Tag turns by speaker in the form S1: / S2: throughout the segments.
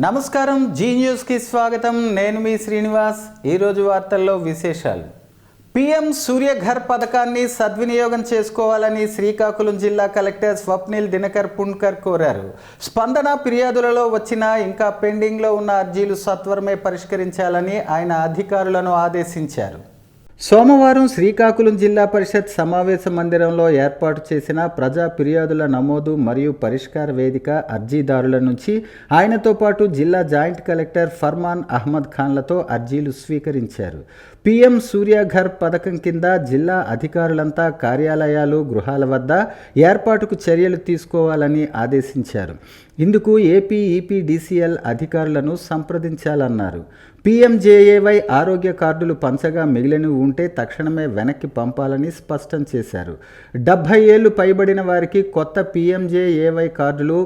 S1: నమస్కారం, జీ న్యూస్కి స్వాగతం. నేను మీ శ్రీనివాస్. ఈరోజు వార్తల్లో విశేషాలు. పీఎం సూర్యఘర్ పథకాన్ని సద్వినియోగం చేసుకోవాలని శ్రీకాకుళం జిల్లా కలెక్టర్ స్వప్నిల్ దినకర్ పుణ్కర్ కోరారు. స్పందన ఫిర్యాదులలో వచ్చిన ఇంకా పెండింగ్లో ఉన్న అర్జీలు సత్వరమే పరిష్కరించాలని ఆయన అధికారులను ఆదేశించారు. సోమవారం శ్రీకాకుళం జిల్లా పరిషత్ సమావేశ మందిరంలో ఏర్పాటు చేసిన ప్రజా ఫిర్యాదుల నమోదు మరియు పరిష్కార వేదిక అర్జీదారుల నుంచి ఆయనతో పాటు జిల్లా జాయింట్ కలెక్టర్ ఫర్మాన్ అహ్మద్ ఖాన్లతో అర్జీలు స్వీకరించారు. పీఎం సూర్యఘర్ పథకం కింద జిల్లా అధికారులంతా కార్యాలయాలు, గృహాల వద్ద ఏర్పాటుకు చర్యలు తీసుకోవాలని ఆదేశించారు. ఇందుకు ఏపీ ఈపీడీసీఎల్ అధికారులను సంప్రదించాలన్నారు. పీఎంజేఏవై ఆరోగ్య కార్డులు పంచగా మిగిలినవి ఉంటే తక్షణమే వెనక్కి పంపాలని స్పష్టం చేశారు. 70 ఏళ్లు పైబడిన వారికి కొత్త పీఎంజేఏవై కార్డులు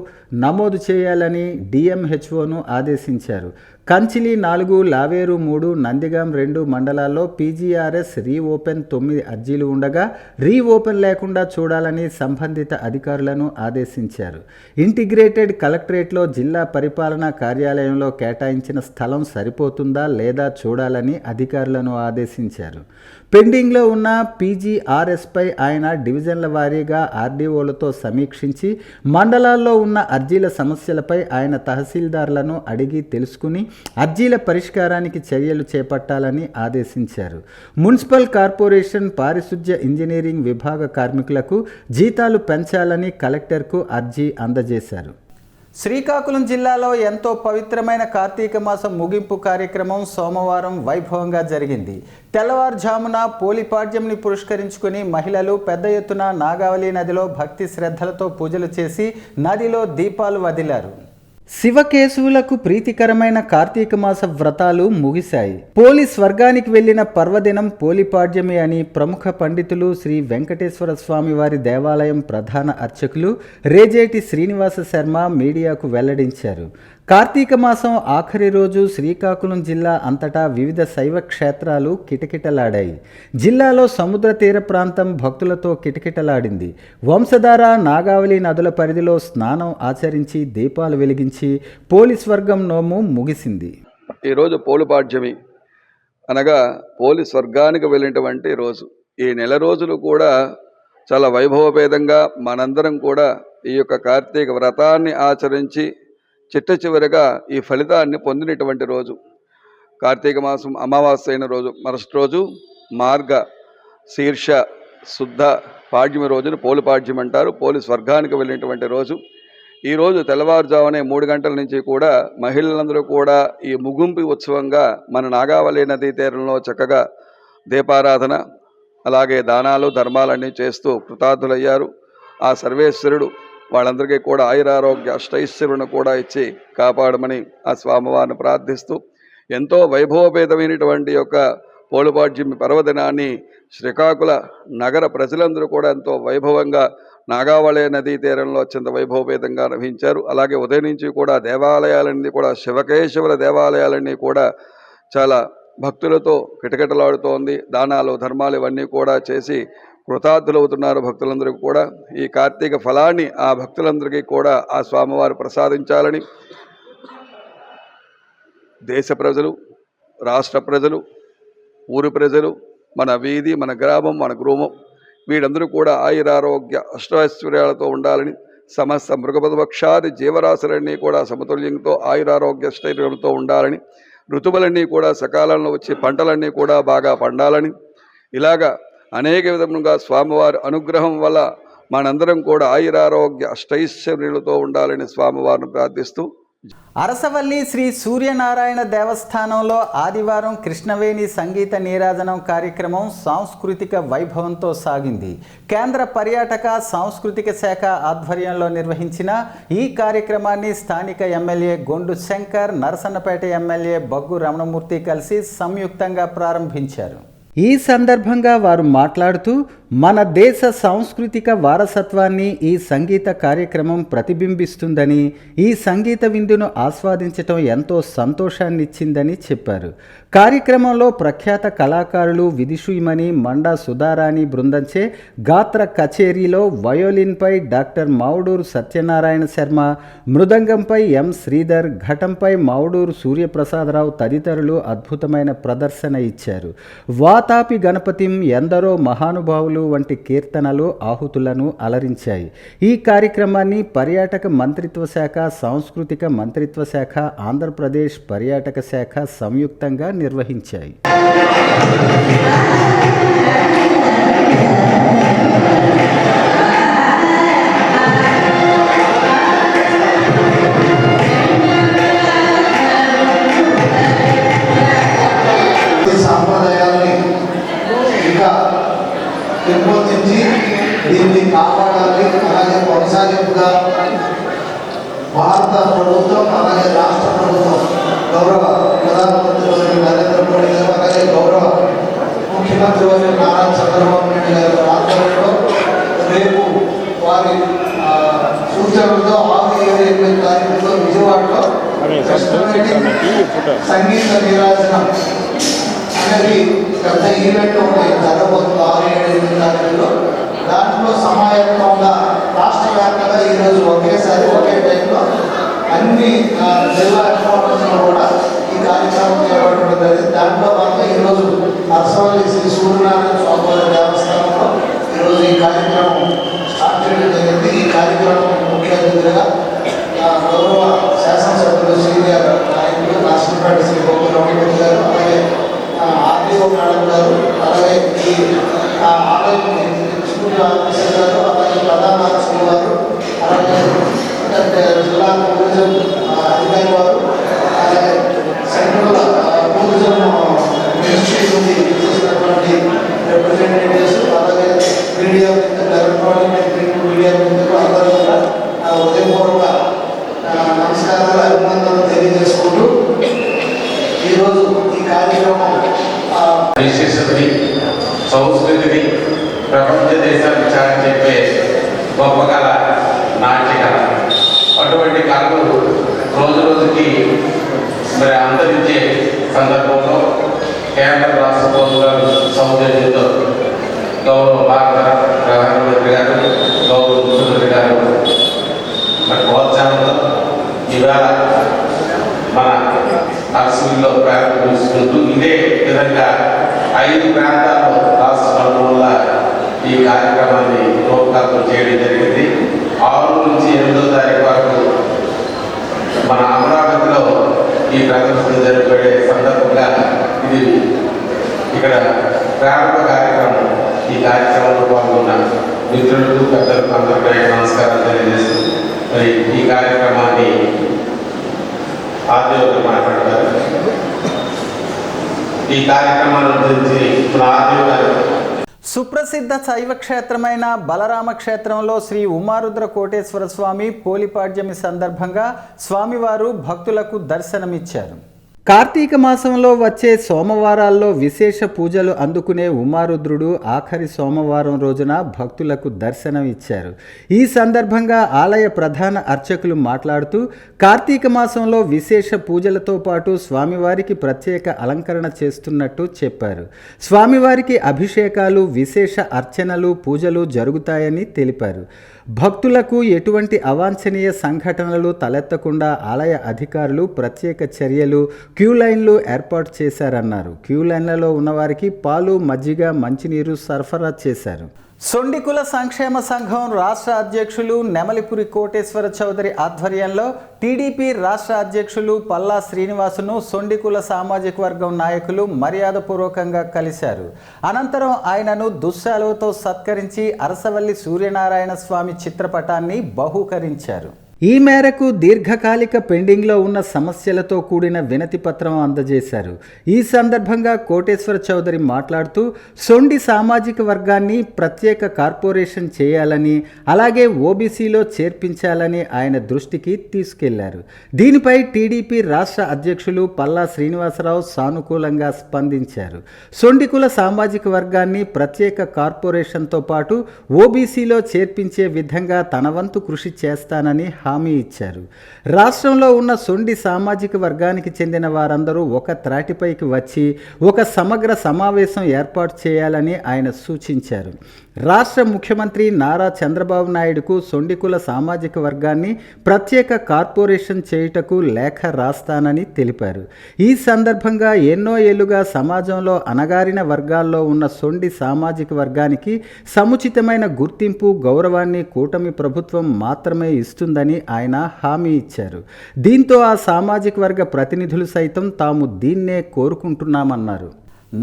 S1: నమోదు చేయాలని డిఎంహెచ్ఓను ఆదేశించారు. కంచిలి 4, లావేరు 3, నందిగాం 2 మండలాల్లో పీజీఆర్ఎస్ రీఓపెన్ 9 అర్జీలు ఉండగా రీఓపెన్ లేకుండా చూడాలని సంబంధిత అధికారులను ఆదేశించారు. ఇంటిగ్రేటెడ్ కలెక్టరేట్లో జిల్లా పరిపాలనా కార్యాలయంలో కేటాయించిన స్థలం సరిపోతుందా లేదా చూడాలని అధికారులను ఆదేశించారు. పెండింగ్లో ఉన్న పీజీఆర్ఎస్పై ఆయన డివిజన్ల వారీగా ఆర్డీఓలతో సమీక్షించి మండలాల్లో ఉన్న అర్జీల సమస్యలపై ఆయన తహసీల్దార్లను అడిగి తెలుసుకుని అర్జీల పరిష్కారానికి చర్యలు చేపట్టాలని ఆదేశించారు. మున్సిపల్ కార్పొరేషన్ పారిశుధ్య ఇంజనీరింగ్ విభాగ కార్మికులకు జీతాలు పెంచాలని కలెక్టర్కు అర్జీ అందజేశారు. శ్రీకాకుళం జిల్లాలో ఎంతో పవిత్రమైన కార్తీక మాసం ముగింపు కార్యక్రమం సోమవారం వైభవంగా జరిగింది. తెల్లవారుజామున పోలిపాడ్యంని పురస్కరించుకుని మహిళలు పెద్ద ఎత్తున నాగావళి నదిలో భక్తి శ్రద్ధలతో పూజలు చేసి నదిలో దీపాలు వదిలారు. శివకేశవులకు ప్రీతికరమైన కార్తీక మాస వ్రతాలు ముగిశాయి. పోలి స్వర్గానికి వెళ్లిన పర్వదినం పోలిపాడ్యమి అని ప్రముఖ పండితులు శ్రీ వెంకటేశ్వర స్వామి వారి దేవాలయం ప్రధాన అర్చకులు రేజేటి శ్రీనివాస శర్మ మీడియాకు వెల్లడించారు. కార్తీక మాసం ఆఖరి రోజు శ్రీకాకుళం జిల్లా అంతటా వివిధ శైవ క్షేత్రాలు కిటకిటలాడాయి. జిల్లాలో సముద్ర తీర ప్రాంతం భక్తులతో కిటకిటలాడింది. వంశధార, నాగావళి నదుల పరిధిలో స్నానం ఆచరించి దీపాలు వెలిగించి పోలి స్వర్గం నోము ముగిసింది.
S2: ఈరోజు పోలిపాడ్యమి అనగా పోలి స్వర్గానికి వెళ్ళినటువంటి రోజు. ఈ నెల రోజులు కూడా చాలా వైభవపేదంగా మనందరం కూడా ఈ యొక్క కార్తీక వ్రతాన్ని ఆచరించి చిట్ట చివరిగా ఈ ఫలితాన్ని పొందినటువంటి రోజు. కార్తీక మాసం అమావాస్య అయిన రోజు మరుసటి రోజు మార్గ శీర్ష శుద్ధ పాడ్యమి రోజును పోలిపాడ్యం అంటారు. పోలి స్వర్గానికి వెళ్ళినటువంటి రోజు. ఈరోజు తెల్లవారుజామునే 3 గంటల నుంచి కూడా మహిళలందరూ కూడా ఈ ముగింపు ఉత్సవంగా మన నాగావళి నదీ తీరంలో చక్కగా దీపారాధన, అలాగే దానాలు ధర్మాలన్నీ చేస్తూ కృతార్థులయ్యారు. ఆ సర్వేశ్వరుడు వాళ్ళందరికీ కూడా ఆయురారోగ్య అష్టైశ్వర్యులను కూడా ఇచ్చి కాపాడమని ఆ స్వామివారిని ప్రార్థిస్తూ ఎంతో వైభవపేతమైనటువంటి యొక్క పోలిపాడ్యమి పర్వదినాన్ని శ్రీకాకుళ నగర ప్రజలందరూ కూడా ఎంతో వైభవంగా నాగావళి నదీ తీరంలో అత్యంత వైభవపేతంగా నిర్వహించారు. అలాగే ఉదయం నుంచి కూడా దేవాలయాలన్నీ కూడా శివకేశవుల దేవాలయాలన్నీ కూడా చాలా భక్తులతో కిటకిటలాడుతోంది. దానాలు ధర్మాలు ఇవన్నీ కూడా చేసి కృతార్థులవుతున్నారు భక్తులందరూ కూడా. ఈ కార్తీక ఫలాన్ని ఆ భక్తులందరికీ కూడా ఆ స్వామివారు ప్రసాదించాలని దేశ ప్రజలు, రాష్ట్ర ప్రజలు, ఊరి ప్రజలు, మన వీధి, మన గ్రామం, మన గృహం వీరందరూ కూడా ఆయురారోగ్య అష్టైశ్వర్యాలతో ఉండాలని, సమస్త మృగపదపక్షాది జీవరాశులన్నీ కూడా సమతుల్యంతో ఆయురారోగ్య అష్టైశ్వర్యంతో ఉండాలని, ఋతువులన్నీ కూడా సకాలంలో వచ్చి పంటలన్నీ కూడా బాగా పండాలని, ఇలాగా అనేక విధములుగా స్వామివారి అనుగ్రహం వల్ల మనందరం కూడా ఆయురారోగ్య అష్టైశ్వర్యులతో ఉండాలని స్వామివారిని ప్రార్థిస్తూ.
S1: అరసవల్లి శ్రీ సూర్యనారాయణ దేవస్థానంలో ఆదివారం కృష్ణవేణి సంగీత నీరాజనం కార్యక్రమం సాంస్కృతిక వైభవంతో సాగింది. కేంద్ర పర్యాటక సాంస్కృతిక శాఖ ఆధ్వర్యంలో నిర్వహించిన ఈ కార్యక్రమాన్ని స్థానిక MLA Gondu Shankar, Narasannapeta MLA bug Ramanamurthy కలిసి సంయుక్తంగా ప్రారంభించారు. ఈ సందర్భంగా వారు మాట్లాడుతూ మన దేశ సాంస్కృతిక వారసత్వాన్ని ఈ సంగీత కార్యక్రమం ప్రతిబింబిస్తుందని, ఈ సంగీత విందును ఆస్వాదించటం ఎంతో సంతోషాన్నిచ్చిందని చెప్పారు. కార్యక్రమంలో ప్రఖ్యాత కళాకారులు విదుషీమణి మండా సుధారాణి బృందంచే గాత్ర కచేరీలో వయోలిన్పై డాక్టర్ మౌడూరు సత్యనారాయణ శర్మ, మృదంగంపై ఎం శ్రీధర్, ఘటంపై మౌడూరు సూర్యప్రసాదరావు తదితరులు అద్భుతమైన ప్రదర్శన ఇచ్చారు. వాతాపి గణపతిం, ఎందరో మహానుభావులు వంటి కీర్తనలు ఆహుతులను అలరించాయి. ఈ కార్యక్రమాన్ని పర్యాటక మంత్రిత్వ శాఖ, సాంస్కృతిక మంత్రిత్వ శాఖ, ఆంధ్రప్రదేశ్ పర్యాటక శాఖ సంయుక్తంగా నిర్వహించాయి.
S3: పెంపొందించి దీన్ని కాపాడాలి. అలాగే కొనసాగింపుగా భారత ప్రభుత్వం, అలాగే రాష్ట్ర ప్రభుత్వం, గౌరవ ప్రధానమంత్రి వర్యులు నరేంద్ర మోడీ గారు, అలాగే గౌరవ ముఖ్యమంత్రి వర్యులు నారా చంద్రబాబు నాయుడు గారు ఆధ్వర్యంలో రేపు వారి సూచనలతో 6-7-8 తారీఖులో విజయవాడలో సంగీత నీరాజనం అనేది పెద్ద ఈవెంట్ ఒకటి జరగబోతుంది 6-7-8 తారీఖులో. దాంట్లో సమాయత్తంగా రాష్ట్ర వ్యాప్తంగా ఈరోజు ఒకేసారి ఒకే టైంలో అన్ని జిల్లా హెడ్ క్వార్టర్స్లో కూడా ఈ కార్యక్రమం చేపట్టడం జరిగింది. దాంట్లో భాగంగా ఈరోజు నర్సవల్లి శ్రీ సూర్యనారాయణ స్వామివారి దేవస్థానంలో ఈరోజు ఈ కార్యక్రమం స్టార్ట్ చేయడం జరిగింది. ఈ కార్యక్రమం ముఖ్య అతిథిగా గౌరవ శాసనసభ్యులు సీనియర్ నాయకులు నర్సంపేట శ్రీ గోపి రమణమూర్తి గారు, అలాగే ఆర్టీఓ మేడం గారు, అలాగే ఈ ఆలయం ఎగ్జిక్యూటివ్ ఆఫీసర్ గారు, అలాగే ప్రధాన ఆఫీసర్ గారు, అలాగే జిల్లా టూరిజం అధికారి వారు, అలాగే సెంట్రల్ టూరిజం మినిస్ట్రీ నుండి చేసినటువంటి రిప్రజెంటేటివ్స్, అలాగే మీడియా ఎలక్ట్రానిక్ ప్రింట్ మీడియా మిత్రులు అందరూ కూడా ఉదయపూర్వక నమస్కారాలు, అభినందనలు తెలియజేసుకుంటూ ఈరోజు ఈ కార్యక్రమం
S4: విశేషతని, సంస్కృతిని ప్రపంచ దేశాలకు చాటి చెప్పే గొప్ప కళ నాట్య కళ. అటువంటి కళలు రోజు రోజుకి మరి అంతరించే సందర్భంలో కేంద్ర రాష్ట్ర ప్రభుత్వాలు సౌజన్యంతో గౌరవ భారత ప్రధానమంత్రి గారు, గౌరవ ముఖ్యమంత్రి గారు మరి ప్రోత్సాహంతో ఈవేళ మన అరసులో ప్రారంభించుకుంటూ ఇదే విధంగా 5 ప్రాంతాల్లో రాష్ట్ర నలుమూలల ఈ కార్యక్రమాన్ని రూపకల్పన చేయడం జరిగింది. 6 నుంచి 8వ తారీఖు వరకు మన అమరావతిలో ఈ ప్రదర్శన జరిపే సందర్భంగా ఇది ఇక్కడ ప్రారంభ కార్యక్రమం. ఈ కార్యక్రమంలో పాల్గొన్న మిత్రులకు, పెద్దలకు అందరికీ నమస్కారాలు తెలియజేస్తూ మరి ఈ కార్యక్రమాన్ని ఆర్టీఓ మాట్లాడతారు. ఈ కార్యక్రమాన్ని గురించి మన ఆర్టీఓ గారు.
S1: సుప్రసిద్ధ శైవ క్షేత్రమైన బలరామ క్షేత్రంలో శ్రీ ఉమారుద్ర కోటేశ్వర స్వామి పోలిపాడ్యమి సందర్భంగా స్వామివారు భక్తులకు దర్శనమిచ్చారు. కార్తీక మాసంలో వచ్చే సోమవారాల్లో విశేష పూజలు అందుకునే ఉమారుద్రుడు ఆఖరి సోమవారం రోజున భక్తులకు దర్శనం ఇచ్చారు. ఈ సందర్భంగా ఆలయ ప్రధాన అర్చకులు మాట్లాడుతూ కార్తీక మాసంలో విశేష పూజలతో పాటు స్వామివారికి ప్రత్యేక అలంకరణ చేస్తున్నట్టు చెప్పారు. స్వామివారికి అభిషేకాలు, విశేష అర్చనలు, పూజలు జరుగుతాయని తెలిపారు. భక్తులకు ఎటువంటి అవాంఛనీయ సంఘటనలు తలెత్తకుండా ఆలయ అధికారులు ప్రత్యేక చర్యలు, క్యూ లైన్లు ఏర్పాటు చేశారన్నారు. క్యూ లైన్లలో ఉన్నవారికి పాలు, మజ్జిగ, మంచినీరు సరఫరా చేశారు. సొండికుల సంక్షేమ సంఘం రాష్ట్ర అధ్యక్షులు నెమలిపురి కోటేశ్వర చౌదరి ఆధ్వర్యంలో టీడీపీ రాష్ట్ర అధ్యక్షులు పల్లా శ్రీనివాసును సొండికుల సామాజిక వర్గం నాయకులు మర్యాదపూర్వకంగా కలిశారు. అనంతరం ఆయనను దుశ్శాలువతో సత్కరించి అరసవల్లి సూర్యనారాయణ స్వామి చిత్రపటాన్ని బహూకరించారు. ఈ మేరకు దీర్ఘకాలిక పెండింగ్లో ఉన్న సమస్యలతో కూడిన వినతి పత్రం అందజేశారు. ఈ సందర్భంగా కోటేశ్వర చౌదరి మాట్లాడుతూ సొండి సామాజిక వర్గాన్ని ప్రత్యేక కార్పొరేషన్ చేయాలని, అలాగే ఓబీసీలో చేర్పించాలని ఆయన దృష్టికి తీసుకెళ్లారు. దీనిపై టీడీపీ రాష్ట్ర అధ్యక్షులు పల్లా శ్రీనివాసరావు సానుకూలంగా స్పందించారు. సొండికుల సామాజిక వర్గాన్ని ప్రత్యేక కార్పొరేషన్తో పాటు ఓబీసీలో చేర్పించే విధంగా తన వంతు కృషి చేస్తానని హామీ ఇచ్చారు. రాష్ట్రంలో ఉన్న సొండి సామాజిక వర్గానికి చెందిన వారందరూ ఒక త్రాటిపైకి వచ్చి ఒక సమగ్ర సమావేశం ఏర్పాటు చేయాలని ఆయన సూచించారు. రాష్ట్ర ముఖ్యమంత్రి నారా చంద్రబాబు నాయుడుకు సొండికుల సామాజిక వర్గాన్ని ప్రత్యేక కార్పొరేషన్ చేయుటకు లేఖ రాస్తానని తెలిపారు. ఈ సందర్భంగా ఎన్నో ఏళ్లుగా సమాజంలో అణగారిన వర్గాల్లో ఉన్న సొండి సామాజిక వర్గానికి సముచితమైన గుర్తింపు, గౌరవాన్ని కూటమి ప్రభుత్వం మాత్రమే ఇస్తుందని ఆయన హామీ ఇచ్చారు. దీంతో ఆ సామాజిక వర్గ ప్రతినిధులు సైతం తాము దీన్నే కోరుకుంటున్నామన్నారు.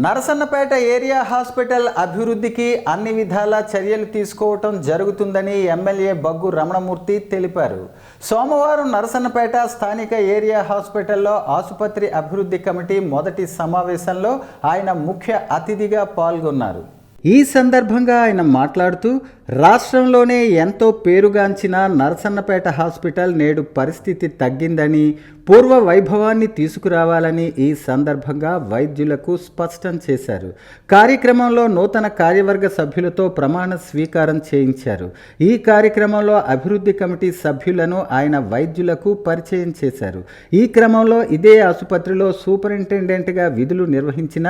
S1: నరసన్నపేట ఏరియా హాస్పిటల్ అభివృద్ధికి అన్ని విధాల చర్యలు తీసుకోవటం జరుగుతుందని ఎమ్మెల్యే బగ్గు రమణమూర్తి తెలిపారు. సోమవారం నరసన్నపేట స్థానిక ఏరియా హాస్పిటల్లో ఆసుపత్రి అభివృద్ధి కమిటీ మొదటి సమావేశంలో ఆయన ముఖ్య అతిథిగా పాల్గొన్నారు. ఈ సందర్భంగా ఆయన మాట్లాడుతూ రాష్ట్రంలోనే ఎంతో పేరుగాంచిన నరసన్నపేట హాస్పిటల్ నేడు పరిస్థితి తగ్గిందని, పూర్వ వైభవాన్ని తీసుకురావాలని ఈ సందర్భంగా వైద్యులకు స్పష్టం చేశారు. కార్యక్రమంలో నూతన కార్యవర్గ సభ్యులతో ప్రమాణ స్వీకారం చేయించారు. ఈ కార్యక్రమంలో అభివృద్ధి కమిటీ సభ్యులను ఆయన వైద్యులకు పరిచయం చేశారు. ఈ క్రమంలో ఇదే ఆసుపత్రిలో సూపరింటెండెంట్గా విధులు నిర్వహించిన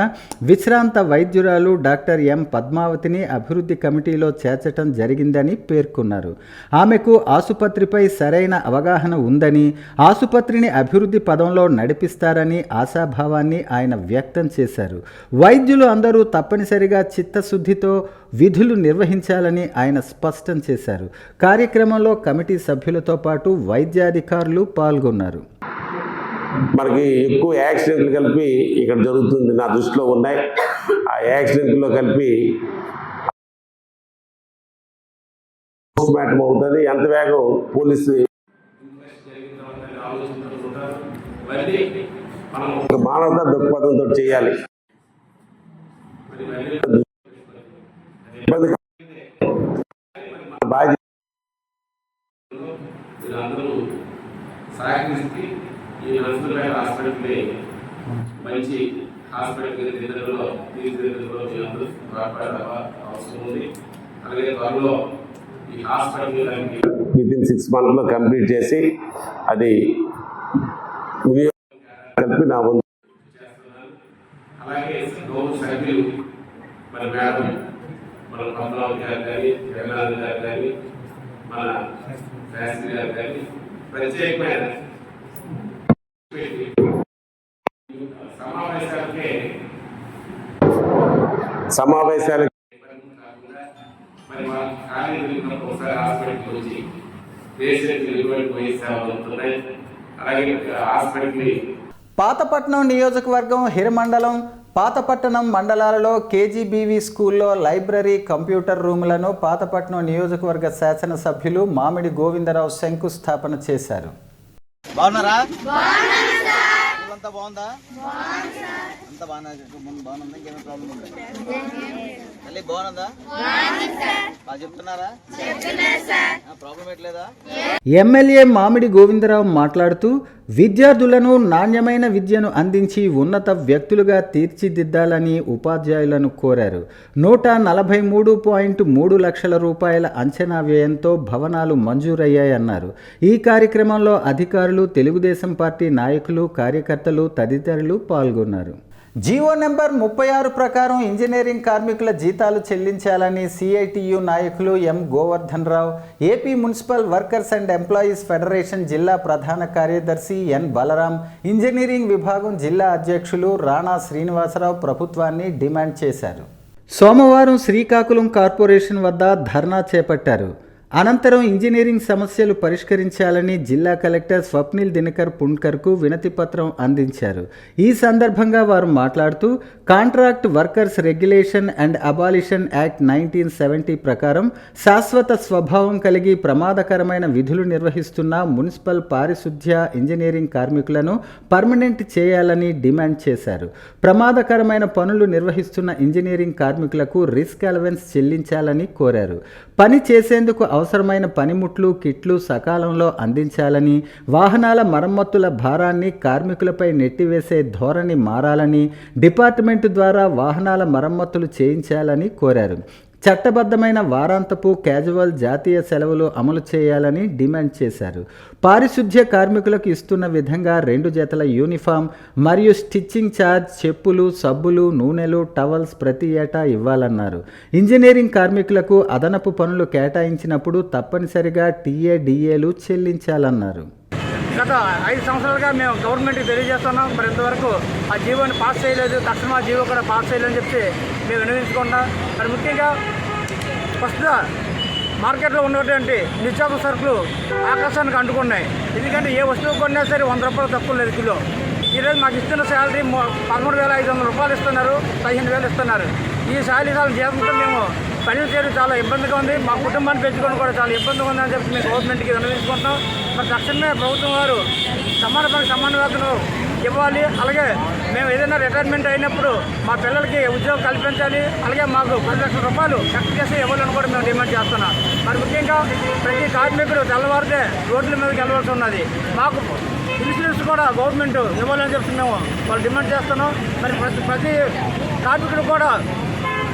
S1: విశ్రాంత వైద్యురాలు డాక్టర్ ఎం పద్మావతిని అభివృద్ధి కమిటీలో చేర్చడం జరిగిందని పేర్కొన్నారు. ఆమెకు ఆసుపత్రిపై సరైన అవగాహన ఉందని, ఆసుపత్రిని అభివృద్ధి పదంలో నడిపిస్తారని ఆశాభావాన్ని ఆయన వ్యక్తం చేశారు. వైద్యులు అందరూ తప్పనిసరిగా చిత్తశుద్ధితో విధులు నిర్వహించాలని ఆయన స్పష్టం చేశారు. కార్యక్రమంలో కమిటీ సభ్యులతో పాటు వైద్యాధికారులు పాల్గొన్నారు.
S5: మనకి ఎక్కువ యాక్సిడెంట్లు కలిపి ఇక్కడ జరుగుతుంది, నా దృష్టిలో ఉన్నాయి. ఆ యాక్సిడెంట్లో కలిపి పోస్ట్ మార్టం అవుతుంది. ఎంత వేగం పోలీసు మానవతా దృక్పథంతో చేయాలి.
S4: ఈ నర్సులపై హాస్పిటల్ని మంచి హాస్పిటల్ తీర్చిదిద్దడంలో అవసరం ఉంది. అలాగే త్వరలో ఈ హాస్పిటల్
S5: వితిన్ 6 months కంప్లీట్ చేసి అది కలిపి నా వంతు
S4: చేస్తున్నాను. అలాగే గౌరవ సభ్యులు మన మేడం, మన పద్మావతి గారు కానీ, జగన్నాథ్ గారు కానీ, మన శాస్త్రి గారు కానీ ప్రత్యేకమైన
S5: సమావేశాలు
S4: మరి మా కార్యక్రమం ఒకసారి హాస్పిటల్కి వచ్చి పేషెంట్ పోయే సేవలు అవుతున్నాయి. అలాగే హాస్పిటల్ని
S1: పాతపట్నం నియోజకవర్గం హిరమండలం, పాతపట్టణం మండలాలలో కేజీబీవీ స్కూల్లో లైబ్రరీ, కంప్యూటర్ రూములను పాతపట్నం నియోజకవర్గ శాసనసభ్యులు మామిడి గోవిందరావు శంకుస్థాపన చేశారు.
S6: బాగున్నారా? అంతా బాగుందా? అంతా బాగుందా? ఇంకేమైనా ప్రాబ్లం ఉందా? మళ్ళీ బాగుందా? బాగా చెప్తున్నారా? ప్రాబ్లం ఎట్లేదా?
S1: ఎమ్మెల్యే మామిడి గోవిందరావు మాట్లాడుతూ విద్యార్థులను నాణ్యమైన విద్యను అందించి ఉన్నత వ్యక్తులుగా తీర్చిదిద్దాలని ఉపాధ్యాయులను కోరారు. 143.3 లక్షల రూపాయల అంచనా వ్యయంతో భవనాలు మంజూరయ్యాయన్నారు. ఈ కార్యక్రమంలో అధికారులు, తెలుగుదేశం పార్టీ నాయకులు, కార్యకర్తలు తదితరులు పాల్గొన్నారు. జీవో నెంబర్ 36 ప్రకారం ఇంజనీరింగ్ కార్మికుల జీతాలు చెల్లించాలని సిఐటియు నాయకులు M Govardhan Rao, AP municipal workers and employees federation జిల్లా ప్రధాన కార్యదర్శి ఎన్ బలరాం, ఇంజనీరింగ్ విభాగం జిల్లా అధ్యక్షులు రాణా శ్రీనివాసరావు ప్రభుత్వాన్ని డిమాండ్ చేశారు. సోమవారం శ్రీకాకుళం కార్పొరేషన్ వద్ద ధర్నా చేపట్టారు. అనంతరం ఇంజనీరింగ్ సమస్యలు పరిష్కరించాలని జిల్లా కలెక్టర్ స్వప్నిల్ దినకర్ పుణ్కర్కు వినతి పత్రం అందించారు. ఈ సందర్భంగా వారు మాట్లాడుతూ contract workers regulation and abolition act 1970 ప్రకారం శాశ్వత స్వభావం కలిగి ప్రమాదకరమైన విధులు నిర్వహిస్తున్న మున్సిపల్ పారిశుద్ధ్య ఇంజనీరింగ్ కార్మికులను పర్మనెంట్ చేయాలని డిమాండ్ చేశారు. ప్రమాదకరమైన పనులు నిర్వహిస్తున్న ఇంజనీరింగ్ కార్మికులకు రిస్క్ అలవెన్స్ చెల్లించాలని కోరారు. పని చేసేందుకు అవసరమైన పనిముట్లు కిట్లు సకాలంలో అందించాలని, వాహనాల మరమ్మతుల భారాన్ని కార్మికులపై నెట్టివేసే ధోరణి మారాలని, డిపార్ట్మెంటు ద్వారా వాహనాల మరమ్మతులు చేయించాలని కోరారు. చట్టబద్ధమైన వారాంతపు క్యాజువల్ జాతీయ సెలవులు అమలు చేయాలని డిమాండ్ చేశారు. పారిశుద్ధ్య కార్మికులకు ఇస్తున్న విధంగా 2 జతల యూనిఫామ్ మరియు స్టిచ్చింగ్ ఛార్జ్, చెప్పులు, సబ్బులు, నూనెలు, టవల్స్ ప్రతి ఏటా ఇవ్వాలన్నారు. ఇంజనీరింగ్ కార్మికులకు అదనపు పనులు కేటాయించినప్పుడు తప్పనిసరిగా టీఏ/డిఏలు చెల్లించాలన్నారు.
S7: గత 5 సంవత్సరాలుగా మేము గవర్నమెంట్కి తెలియజేస్తున్నాం. మరి ఇంతవరకు ఆ జీవోని పాస్ చేయలేదు. తక్షణం ఆ జీవో కూడా పాస్ చేయాలని చెప్పి మేము వినియోగించుకుంటున్నాం. మరి ముఖ్యంగా ప్రస్తుత మార్కెట్లో ఉన్నటువంటి నిత్యావసర సరుకులు ఆకాశానికి అంటుకున్నాయి. ఎందుకంటే ఏ వస్తువు కొన్నా సరే 100 రూపాయలు తక్కువ లేదు కిలో. ఈరోజు మాకు ఇస్తున్న శాలరీ 13,500 రూపాయలు ఇస్తున్నారు, 15,000 ఇస్తున్నారు. ఈ శాలరీ జీతంతో మేము పని చేయడం చాలా ఇబ్బందిగా ఉంది. మా కుటుంబాన్ని పెంచుకోవడం కూడా చాలా ఇబ్బందిగా ఉందని చెప్పి మేము గవర్నమెంట్కి విన్నవించుకుంటున్నాం. మరి తక్షణమే ప్రభుత్వం వారు సమాన పని సమాన వేతనం ఇవ్వాలి. అలాగే మేము ఏదైనా రిటైర్మెంట్ అయినప్పుడు మా పిల్లలకి ఉద్యోగం కల్పించాలి. అలాగే మాకు 10 లక్షల రూపాయలు కరెక్ట్ చేసి ఇవ్వాలని కూడా మేము డిమాండ్ చేస్తున్నాం. మరి ముఖ్యంగా ప్రతి కార్మికుడు తెల్లవారితే రోడ్ల మీదకి వెళ్ళవలసి ఉన్నది. మాకు ఇన్సూరెన్స్ కూడా గవర్నమెంట్ ఇవ్వాలని చెప్పి మేము వాళ్ళు డిమాండ్ చేస్తున్నాం. మరి ప్రతి కార్మికుడు కూడా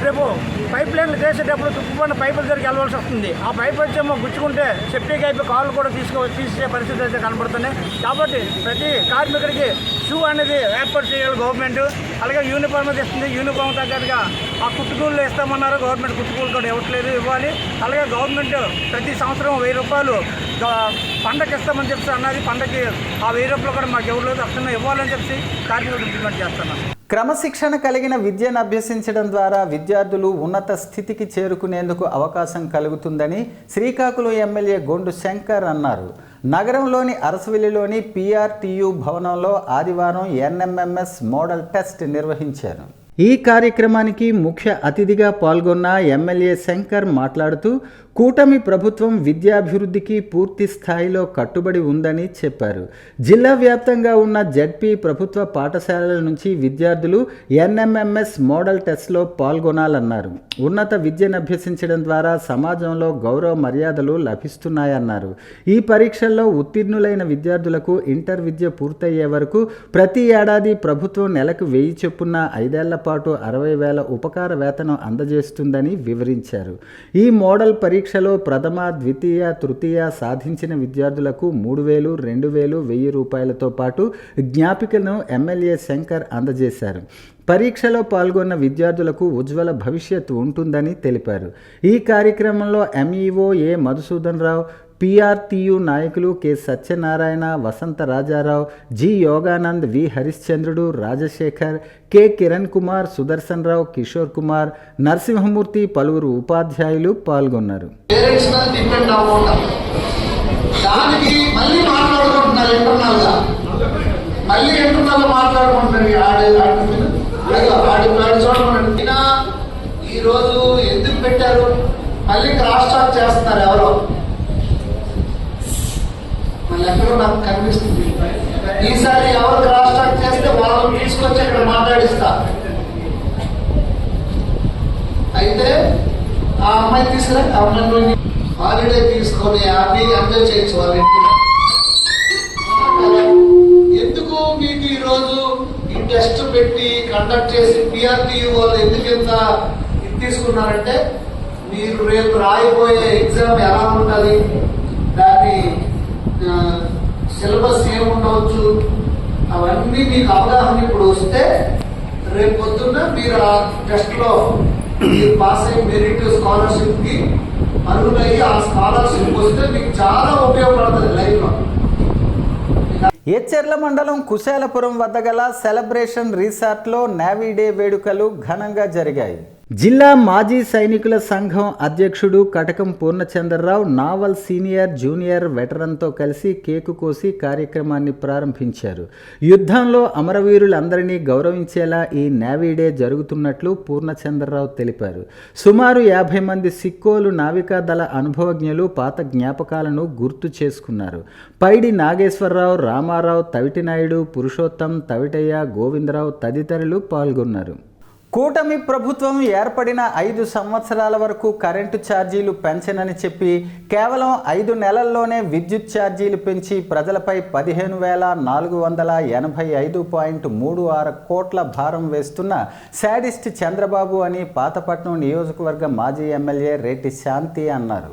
S7: రేపు పైప్ లైన్లు చేసేటప్పుడు తుప్పుకున్న పైపుల దగ్గరికి వెళ్ళవలసి వస్తుంది. ఆ పైప్ వచ్చేమో గుచ్చుకుంటే సెఫ్టీకి అయిపోయి కాళ్ళు కూడా తీసే పరిస్థితి అయితే కనబడుతున్నాయి. కాబట్టి ప్రతి కార్మికుడికి షూ అనేది ఏర్పాటు చేయాలి గవర్నమెంట్. అలాగే యూనిఫామ్ అది ఇస్తుంది. యూనిఫామ్ తగ్గట్టుగా ఆ కుట్టుకూళ్ళు ఇస్తామన్నారు. గవర్నమెంట్ కుట్టుకూళ్ళు కూడా ఇవ్వట్లేదు, ఇవ్వాలి. అలాగే గవర్నమెంట్ ప్రతి సంవత్సరం 1000 రూపాయలు పండగకి ఇస్తామని చెప్పి అన్నది. పండగకి ఆ 1000 రూపాయలు కూడా మాకు ఎవరు తక్షణం ఇవ్వాలని చెప్పి కార్మికులు ఇంప్లిమెంట్ చేస్తున్నాం.
S1: క్రమశిక్షణ కలిగిన విద్యను అభ్యసించడం ద్వారా విద్యార్థులు ఉన్నత స్థితికి చేరుకునేందుకు అవకాశం కలుగుతుందని శ్రీకాకుళం ఎమ్మెల్యే గొండు శంకర్ అన్నారు. నగరంలోని అరసవిల్లిలోని PRTU భవనంలో ఆదివారం NMMS మోడల్ టెస్ట్ నిర్వహించారు. ఈ కార్యక్రమానికి ముఖ్య అతిథిగా పాల్గొన్న ఎమ్మెల్యే శంకర్ మాట్లాడుతూ కూటమి ప్రభుత్వం విద్యాభివృద్ధికి పూర్తి స్థాయిలో కట్టుబడి ఉందని చెప్పారు. జిల్లా వ్యాప్తంగా ఉన్న ZP ప్రభుత్వ పాఠశాలల నుంచి విద్యార్థులు NMMS మోడల్ టెస్ట్లో పాల్గొనాలన్నారు. ఉన్నత విద్యను అభ్యసించడం ద్వారా సమాజంలో గౌరవ మర్యాదలు లభిస్తున్నాయన్నారు. ఈ పరీక్షల్లో ఉత్తీర్ణులైన విద్యార్థులకు ఇంటర్ విద్య పూర్తయ్యే వరకు ప్రతి ఏడాది ప్రభుత్వం నెలకు 1000 చొప్పున 5 ఏళ్ల పాటు 60,000 ఉపకార వేతనం అందజేస్తుందని వివరించారు. ఈ మోడల్ పరీక్షలో ప్రథమ, ద్వితీయ, తృతీయ సాధించిన విద్యార్థులకు 3,000, 2,000, 1,000 రూపాయలతో పాటు జ్ఞాపికను ఎమ్మెల్యే శంకర్ అందజేశారు. పరీక్షలో పాల్గొన్న విద్యార్థులకు ఉజ్వల భవిష్యత్తు ఉంటుందని తెలిపారు. ఈ కార్యక్రమంలో MEO A Madhusudan Rao, PRTU నాయకులు K సత్యనారాయణ, వసంత రాజారావు, G యోగానంద్, V హరిశ్చంద్రుడు, రాజశేఖర్, K కిరణ్ కుమార్, సుదర్శన్ రావు, కిషోర్ కుమార్, నరసింహమూర్తి, పలువురు ఉపాధ్యాయులు పాల్గొన్నారు.
S3: ఈరోజు ఎందుకు పెట్టారు? మళ్ళీ క్రాస్ టాక్ చేస్తున్నారు ఎవరో. మళ్ళీ ఎక్కడో నాకు కనిపిస్తుంది. ఈసారి ఎవరు క్రాస్ టాక్ చేస్తే వాళ్ళని తీసుకొచ్చి ఇక్కడ మాట్లాడిస్తా. అయితే ఆ అమ్మాయి తీసుకురా, అమ్మాయి హాలిడే తీసుకొని హ్యాపీ ఎంజాయ్ చేయొచ్చు వాళ్ళ ఇంటికి. ఎందుకు మీకు ఈరోజు ఈ టెస్ట్ పెట్టి కండక్ట్ చేసి PRTU వాళ్ళు ఎందుకు ఇంత ఇది తీసుకున్నారంటే, మీరు రేపు రాయిపోయే ఎగ్జామ్ ఎలా ఉంటుంది, దాని సిలబస్ ఏముండవచ్చు, అవన్నీ మీకు అవగాహన ఇప్పుడు వస్తే రేపు పొద్దున్న మీరు ఆ టెస్ట్లో మీరు పాస్ అయ్యి మెరిట్ స్కాలర్షిప్కి అర్హులయ్యి ఆ స్కాలర్షిప్ వస్తే మీకు చాలా ఉపయోగపడుతుంది లైఫ్లో.
S1: ఎచ్చెర్ల మండలం కుశాలపురం వద్ద గల సెలబ్రేషన్ రిసార్ట్లో నేవీ డే వేడుకలు ఘనంగా జరిగాయి. జిల్లా మాజీ సైనికుల సంఘం అధ్యక్షుడు కటకం పూర్ణచంద్రరావు నావల్ సీనియర్ జూనియర్ వెటరన్తో కలిసి కేకు కోసి కార్యక్రమాన్ని ప్రారంభించారు. యుద్ధంలో అమరవీరులందరినీ గౌరవించేలా ఈ నేవీ డే జరుగుతున్నట్లు పూర్ణచంద్రరావు తెలిపారు. సుమారు 50 మంది సిక్కోలు నావికాదళ అనుభవజ్ఞులు పాత జ్ఞాపకాలను గుర్తు చేసుకున్నారు. పైడి నాగేశ్వరరావు, రామారావు, తవిటినాయుడు, పురుషోత్తం, తవిటయ్య, గోవిందరావు తదితరులు పాల్గొన్నారు. కూటమి ప్రభుత్వం ఏర్పడిన 5 సంవత్సరాల వరకు కరెంటు ఛార్జీలు పెంచనని చెప్పి కేవలం 5 నెలల్లోనే విద్యుత్ ఛార్జీలు పెంచి ప్రజలపై 15,485.36 కోట్ల భారం వేస్తున్న శాడిస్ట్ చంద్రబాబు అని పాతపట్నం నియోజకవర్గ మాజీ ఎమ్మెల్యే రెడ్డి శాంతి అన్నారు.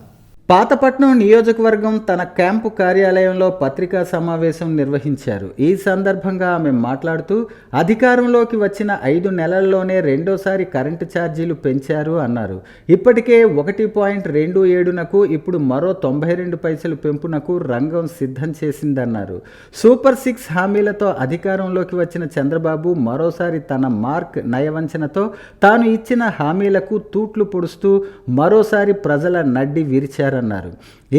S1: పాతపట్నం నియోజకవర్గం తన క్యాంపు కార్యాలయంలో పత్రికా సమావేశం నిర్వహించారు. ఈ సందర్భంగా ఆమె మాట్లాడుతూ అధికారంలోకి వచ్చిన 5 నెలల్లోనే రెండోసారి కరెంటు ఛార్జీలు పెంచారు అన్నారు. ఇప్పటికే 1.27నకు ఇప్పుడు మరో 92 పైసలు పెంపునకు రంగం సిద్ధం చేసిందన్నారు. సూపర్ 6 హామీలతో అధికారంలోకి వచ్చిన చంద్రబాబు మరోసారి తన మార్క్ నయవంచనతో తాను ఇచ్చిన హామీలకు తూట్లు పొడుస్తూ మరోసారి ప్రజల నడ్డి విరిచారు.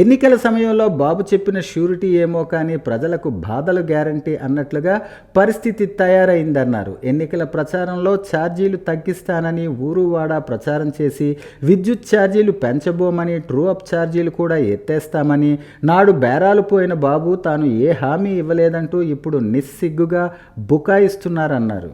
S1: ఎన్నికల సమయంలో బాబు చెప్పిన ష్యూరిటీ ఏమో కానీ ప్రజలకు బాధలు గ్యారంటీ అన్నట్లుగా పరిస్థితి తయారైందన్నారు. ఎన్నికల ప్రచారంలో ఛార్జీలు తగ్గిస్తానని ఊరువాడా ప్రచారం చేసి విద్యుత్ ఛార్జీలు పెంచబోమని, ట్రూ అప్ ఛార్జీలు కూడా ఎత్తేస్తామని నాడు బేరాలు పోయిన బాబు తాను ఏ హామీ ఇవ్వలేదంటూ ఇప్పుడు నిస్సిగ్గుగా బుకాయిస్తున్నారన్నారు.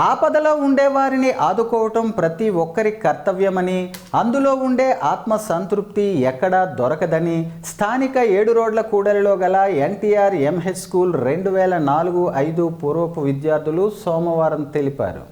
S1: ఆపదలో ఉండేవారిని ఆదుకోవటం ప్రతి ఒక్కరి కర్తవ్యమని, అందులో ఉండే ఆత్మ సంతృప్తి ఎక్కడా దొరకదని స్థానిక 7 రోడ్ల కూడలిలో గల ఎన్టీఆర్ ఎంహెచ్ స్కూల్ 2004-05 పూర్వపు విద్యార్థులు సోమవారం తెలిపారు.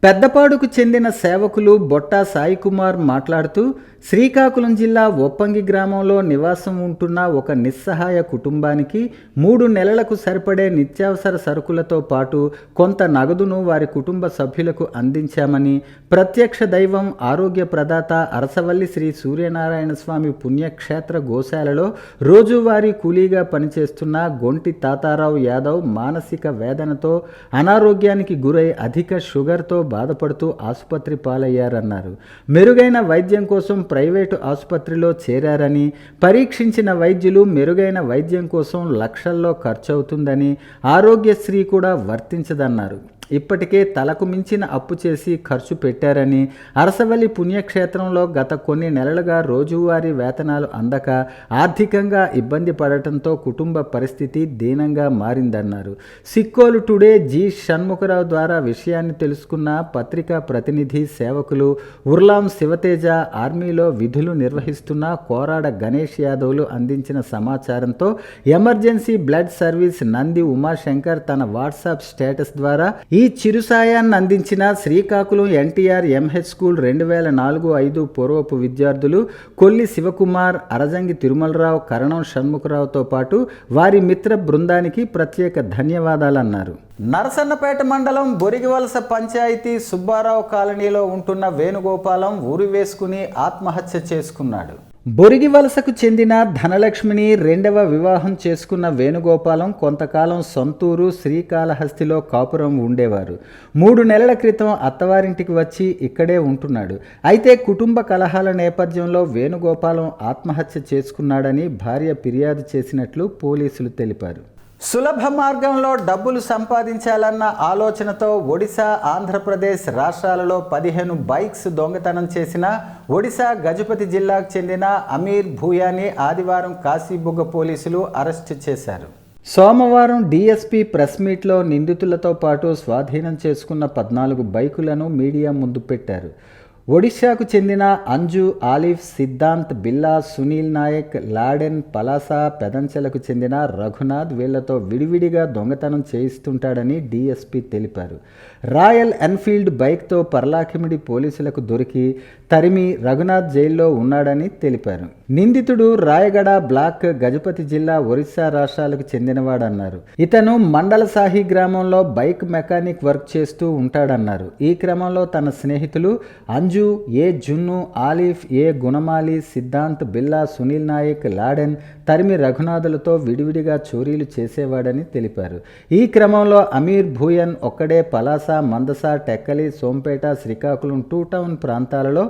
S1: పెద్దపాడుకు చెందిన సేవకులు బొట్టా సాయికుమార్ మాట్లాడుతూ శ్రీకాకుళం జిల్లా ఒప్పంగి గ్రామంలో నివాసం ఉంటున్న ఒక నిస్సహాయ కుటుంబానికి 3 నెలలకు సరిపడే నిత్యావసర సరుకులతో పాటు కొంత నగదును వారి కుటుంబ సభ్యులకు అందించామని, ప్రత్యక్ష దైవం ఆరోగ్య ప్రదాత అరసవల్లి శ్రీ సూర్యనారాయణ స్వామి పుణ్యక్షేత్ర గోశాలలో రోజువారీ కూలీగా పనిచేస్తున్న గొంటి తాతారావు యాదవ్ మానసిక వేదనతో అనారోగ్యానికి గురై అధిక షుగర్తో బాధపడుతూ ఆసుపత్రి పాలయ్యారన్నారు. మెరుగైన వైద్యం కోసం ప్రైవేటు ఆసుపత్రిలో చేరారని, పరీక్షించిన వైద్యులు మెరుగైన వైద్యం కోసం లక్షల్లో ఖర్చవుతుందని, ఆరోగ్యశ్రీ కూడా వర్తించదన్నారు. ఇప్పటికే తలకు మించిన అప్పు చేసి ఖర్చు పెట్టారని, అరసవల్లి పుణ్యక్షేత్రంలో గత కొన్ని నెలలుగా రోజువారీ వేతనాలు అందక ఆర్థికంగా ఇబ్బంది పడటంతో కుటుంబ పరిస్థితి దీనంగా మారిందన్నారు. సిక్కోలు టుడే జి షణ్ముఖరావు ద్వారా విషయాన్ని తెలుసుకున్న పత్రికా ప్రతినిధి సేవకులు ఉర్లాం శివతేజ, ఆర్మీలో విధులు నిర్వహిస్తున్న కోరాడ గణేష్ యాదవ్లు అందించిన సమాచారంతో emergency blood service Nandi Umashankar తన వాట్సాప్ స్టేటస్ ద్వారా ఈ చిరు సాయాన్ని అందించిన శ్రీకాకుళం ఎన్టీఆర్ ఎంహెచ్ స్కూల్ 2004-05 పూర్వపు విద్యార్థులు కొల్లి శివకుమార్, అరజంగి తిరుమలరావు, కరణం షణ్ముఖరావుతో పాటు వారి మిత్ర బృందానికి ప్రత్యేక ధన్యవాదాలన్నారు. నరసన్నపేట మండలం బొరిగివలస పంచాయతీ సుబ్బారావు కాలనీలో ఉంటున్న వేణుగోపాలం ఊరి వేసుకుని ఆత్మహత్య చేసుకున్నాడు. బొరిగివలసకు చెందిన ధనలక్ష్మిని 2వ వివాహం చేసుకున్న వేణుగోపాలం కొంతకాలం సొంతూరు శ్రీకాళహస్తిలో కాపురం ఉండేవారు. 3 నెలల క్రితం అత్తవారింటికి వచ్చి ఇక్కడే ఉంటున్నాడు. అయితే కుటుంబ కలహాల నేపథ్యంలో వేణుగోపాలం ఆత్మహత్య చేసుకున్నాడని భార్య ఫిర్యాదు చేసినట్లు పోలీసులు తెలిపారు. సులభ మార్గంలో డబ్బులు సంపాదించాలన్న ఆలోచనతో ఒడిశా, ఆంధ్రప్రదేశ్ రాష్ట్రాలలో 15 బైక్స్ దొంగతనం చేసిన ఒడిశా గజపతి జిల్లాకు చెందిన అమీర్ భూయాని ఆదివారం కాశీబుగ్గ పోలీసులు అరెస్టు చేశారు. సోమవారం డీఎస్పీ ప్రెస్ మీట్లో నిందితులతో పాటు స్వాధీనం చేసుకున్న 14 బైకులను మీడియా ముందు పెట్టారు. ఒడిశాకు చెందిన అంజు, ఆలిఫ్, సిద్ధాంత్, బిల్లా, సునీల్ నాయక్, లాడెన్, పలాస, పెదంచెలకు చెందిన రఘునాథ్ వీళ్లతో విడివిడిగా దొంగతనం చేయిస్తుంటాడని డీఎస్పీ తెలిపారు. రాయల్ ఎన్ఫీల్డ్ బైక్తో పర్లాకిమిడి పోలీసులకు దొరికి తరిమి రఘునాథ్ జైల్లో ఉన్నాడని తెలిపారు. నిందితుడు రాయగడ బ్లాక్, గజపతి జిల్లా, ఒరిస్సా రాష్ట్రాలకు చెందినవాడన్నారు. ఇతను మండల సాహి గ్రామంలో బైక్ మెకానిక్ వర్క్ చేస్తూ ఉంటాడన్నారు. ఈ క్రమంలో తన స్నేహితులు అంజు, మంజు, ఏ జున్ను, ఆలిఫ్, ఏ గుణమాలి, సిద్ధాంత్, బిల్లా, సునీల్ నాయక్, లాడెన్, తరిమి రఘునాథులతో విడివిడిగా చోరీలు చేసేవాడని తెలిపారు. ఈ క్రమంలో అమీర్ భూయన్ ఒక్కడే పలాస, మందస, టెక్కలి, సోంపేట, శ్రీకాకుళం 2 టౌన్ ప్రాంతాలలో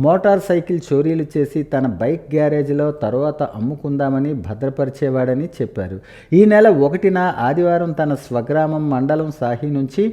S1: మోటార్ సైకిల్ చోరీలు చేసి తన బైక్ గ్యారేజ్లో తరువాత అమ్ముకుందామని భద్రపరిచేవాడని చెప్పారు. ఈ నెల 1న ఆదివారం తన స్వగ్రామం మండలం సాహి నుంచి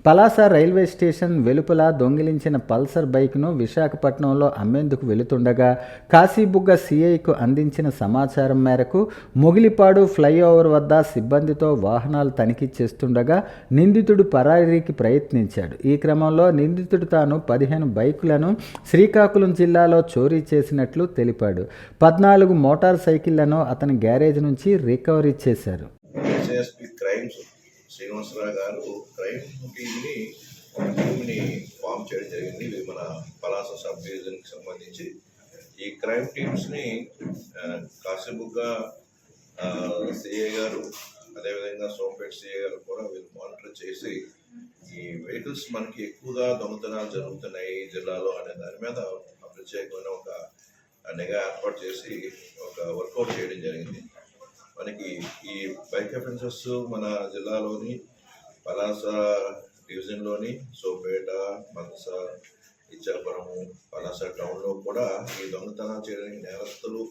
S1: పలాస రైల్వే స్టేషన్ వెలుపల దొంగిలించిన పల్సర్ బైక్ను విశాఖపట్నంలో అమ్మేందుకు వెళుతుండగా కాశీబుగ్గ సిఐకు అందించిన సమాచారం మేరకు మొగిలిపాడు ఫ్లైఓవర్ వద్ద సిబ్బందితో వాహనాలు తనిఖీ చేస్తుండగా నిందితుడు పరారీకి ప్రయత్నించాడు. ఈ క్రమంలో నిందితుడు తాను 15 బైకులను శ్రీకాకుళం జిల్లాలో చోరీ చేసినట్లు తెలిపాడు. 14 మోటార్ సైకిళ్లను అతని గ్యారేజ్ నుంచి రికవరీ చేశారు.
S8: శ్రీనివాసరావు గారు క్రైమ్ టీమ్ని ఫామ్ చేయడం జరిగింది. ఇది మన పలాస సబ్ డివిజన్కి సంబంధించి ఈ క్రైమ్ టీమ్స్ని కాశీబుగ్గ సిఐ గారు, అదేవిధంగా సోంపేట సిఐ గారు కూడా వీళ్ళు మానిటర్ చేసి ఈ వెహికల్స్ మనకి ఎక్కువగా దొంగతనాలు జరుగుతున్నాయి ఈ జిల్లాలో అనే దాని మీద ప్రత్యేకమైన ఒక నిఘా ఏర్పాటు చేసి ఒక వర్కౌట్ చేయడం జరిగింది. మనకి ఈ బైక్ అఫెన్సెస్ మన జిల్లాలోని పలాస డివిజన్లోని సోంపేట, మందస, ఇచ్చాపురము, పలాస టౌన్లో కూడా ఈ దొంగతనాలు చేయడానికి నేరస్తులు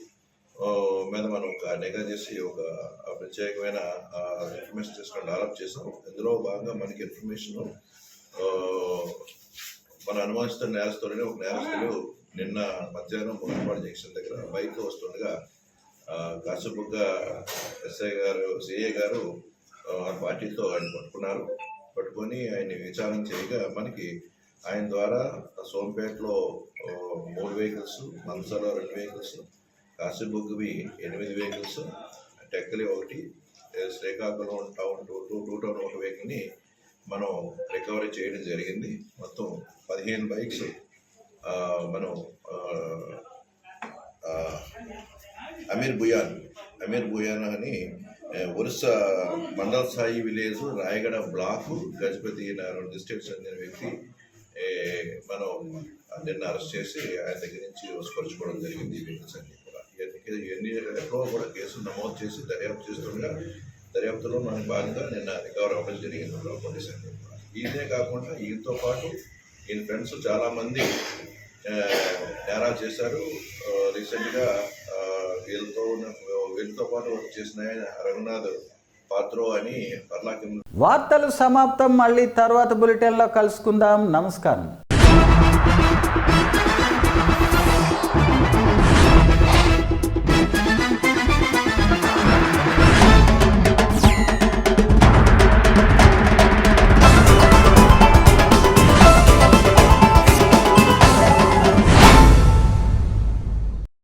S8: మీద మనం ఒక నిఘా చేసి ఒక ప్రత్యేకమైన ఇన్ఫర్మేషన్ తీసుకొని డెవలప్ చేసాం. ఇందులో భాగంగా మనకి ఇన్ఫర్మేషన్ మనం అనుమానిస్తున్న నేరస్తులని ఒక నేరస్తులు నిన్న మధ్యాహ్నం మునపాడు జంక్షన్ దగ్గర బైక్ వస్తుండగా కాశీబుగ్గ ఎస్ఐ గారు, సిఐ గారు పార్టీతో ఆయన పట్టుకొని ఆయన్ని విచారణ చేయగా మనకి ఆయన ద్వారా సోంపేటలో 3 వెహికల్స్, మందసలో 2 వెహికల్స్, కాశీబుగ్గవి 8 vehicles, Tekkali 1, Srikakulam town 2 town 1 వెహికల్ని మనం రికవరీ చేయడం జరిగింది. మొత్తం 15 బైక్స్ మనం అమీర్ భూయాన్ అని Orissa Mandal Sai village, Rayagada block, Gajapati district చెందిన వ్యక్తి మనం నిన్న అరెస్ట్ చేసి ఆయన దగ్గర నుంచి వసపరుచుకోవడం జరిగింది. ఈ వెహికల్స్ అన్ని కూడా ఎక్కడో కూడా కేసులు నమోదు చేసి దర్యాప్తు చేస్తుండగా దర్యాప్తులో మనకు భాగంగా నిన్న రికవర్ అవ్వడం జరిగింది ప్రాపర్టీస్ అన్ని కూడా. ఇదే కాకుండా వీటితో పాటు ఈయన ఫ్రెండ్స్ చాలామంది నేరాలు చేశారు. రీసెంట్గా వీళ్ళతో పాటు వర్క్ చేసిన ఆయన రఘునాథ్ పాత్రో అని పర్లాకి.
S1: వార్తలు సమాప్తం. మళ్ళీ తర్వాత బులెటిన్లో కలుసుకుందాం. నమస్కారం.